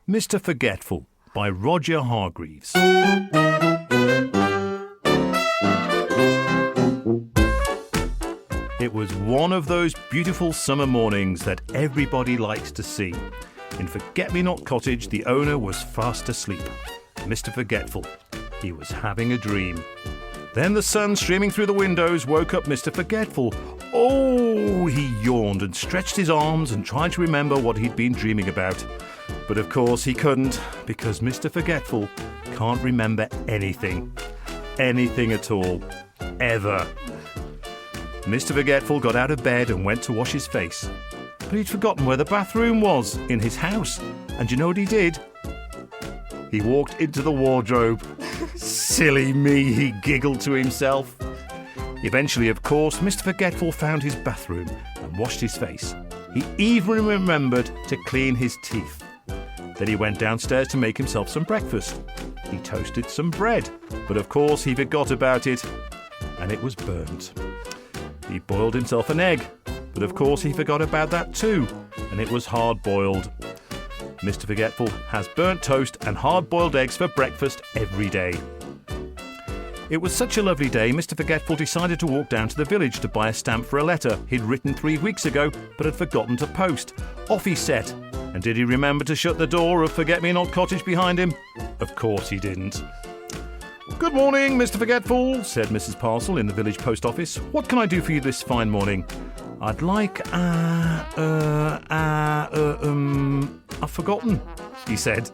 Mr. Forgetful by Roger Hargreaves. It was one of those beautiful summer mornings that everybody likes to see. In Forget-Me-Not Cottage, the owner was fast asleep. Mr. Forgetful, he was having a dream. Then the sun streaming through the windows woke up Mr. Forgetful. Oh, he yawned and stretched his arms and tried to remember what he'd been dreaming about. But of course he couldn't, because Mr. Forgetful can't remember anything. Anything at all. Ever. Mr. Forgetful got out of bed and went to wash his face. But he'd forgotten where the bathroom was in his house. And you know what he did? He walked into the wardrobe. Silly me, he giggled to himself. Eventually, of course, Mr. Forgetful found his bathroom and washed his face. He even remembered to clean his teeth. Then he went downstairs to make himself some breakfast. He toasted some bread, but of course he forgot about it, and it was burnt. He boiled himself an egg, but of course he forgot about that too, and it was hard-boiled. Mr. Forgetful has burnt toast and hard-boiled eggs for breakfast every day. It was such a lovely day, Mr. Forgetful decided to walk down to the village to buy a stamp for a letter he'd written 3 weeks ago but had forgotten to post. Off he set. And did he remember to shut the door of Forget-Me-Not Cottage behind him? Of course he didn't. "Good morning, Mr. Forgetful," said Mrs. Parcel in the village post office. "What can I do for you this fine morning?" "I'd like, I've forgotten," he said.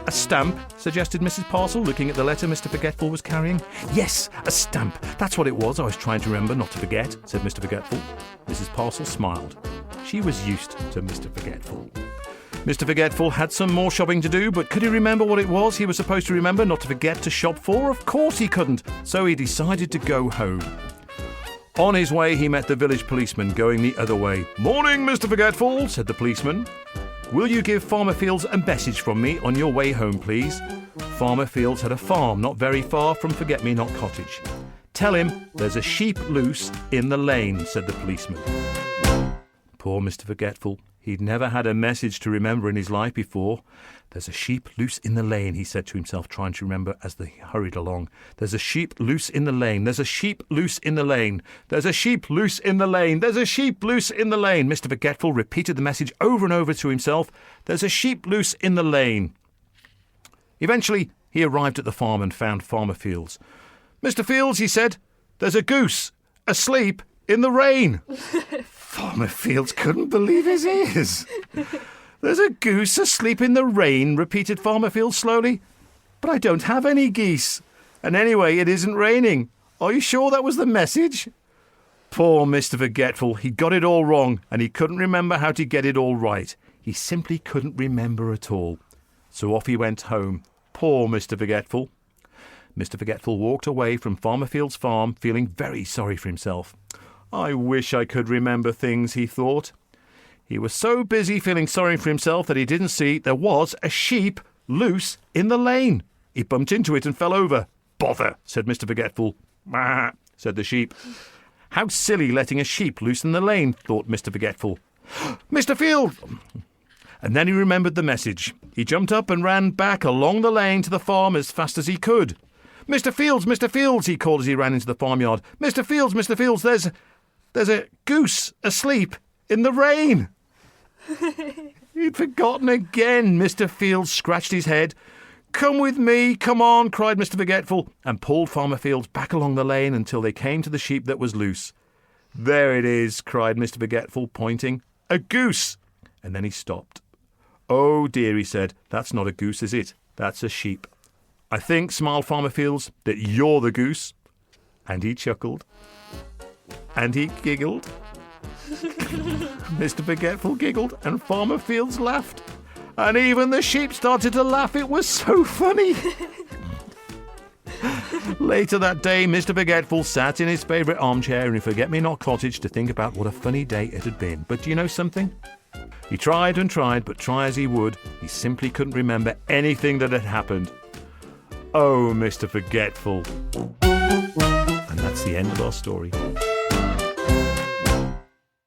"A stamp," suggested Mrs. Parcel, looking at the letter Mr. Forgetful was carrying. "Yes, a stamp. That's what it was. I was trying to remember not to forget," said Mr. Forgetful. Mrs. Parcel smiled. She was used to Mr. Forgetful. Mr. Forgetful had some more shopping to do, but could he remember what it was he was supposed to remember not to forget to shop for? Of course he couldn't, so he decided to go home. On his way, he met the village policeman going the other way. "Morning, Mr. Forgetful," said the policeman. "Will you give Farmer Fields a message from me on your way home, please?" Farmer Fields had a farm not very far from Forget-Me-Not Cottage. "Tell him there's a sheep loose in the lane," said the policeman. Poor Mr. Forgetful. He'd never had a message to remember in his life before. "There's a sheep loose in the lane," he said to himself, trying to remember as they hurried along. "There's a sheep loose in the lane. There's a sheep loose in the lane. There's a sheep loose in the lane. There's a sheep loose in the lane." Mr. Forgetful repeated the message over and over to himself. "There's a sheep loose in the lane." Eventually, he arrived at the farm and found Farmer Fields. "Mr. Fields," he said, "there's a goose asleep in the rain." Farmer Fields couldn't believe his ears. "There's a goose asleep in the rain," repeated Farmer Fields slowly. "But I don't have any geese. And anyway, it isn't raining. Are you sure that was the message?" Poor Mr. Forgetful. He got it all wrong, and he couldn't remember how to get it all right. He simply couldn't remember at all. So off he went home. Poor Mr. Forgetful. Mr. Forgetful walked away from Farmer Fields' farm, feeling very sorry for himself. "I wish I could remember things," he thought. He was so busy feeling sorry for himself that he didn't see there was a sheep loose in the lane. He bumped into it and fell over. "Bother," said Mr. Forgetful. "Bah," said the sheep. "How silly letting a sheep loose in the lane," thought Mr. Forgetful. "Mr. Field!" And then he remembered the message. He jumped up and ran back along the lane to the farm as fast as he could. Mr. Fields, he called as he ran into the farmyard. Mr. Fields, there's a goose asleep in the rain." He'd forgotten again. Mr. Fields scratched his head. "Come with me, come on," cried Mr. Forgetful, and pulled Farmer Fields back along the lane until they came to the sheep that was loose. "There it is," cried Mr. Forgetful, pointing. "A goose." And then he stopped. "Oh dear," he said, "that's not a goose, is it? That's a sheep. I think," smiled Farmer Fields, "that you're the goose." And he chuckled. And he giggled. Mr. Forgetful giggled, and Farmer Fields laughed. And even the sheep started to laugh. It was so funny. Later that day, Mr. Forgetful sat in his favourite armchair in Forget-Me-Not Cottage to think about what a funny day it had been. But do you know something? He tried and tried, but try as he would, he simply couldn't remember anything that had happened. Oh, Mr. Forgetful. And that's the end of our story.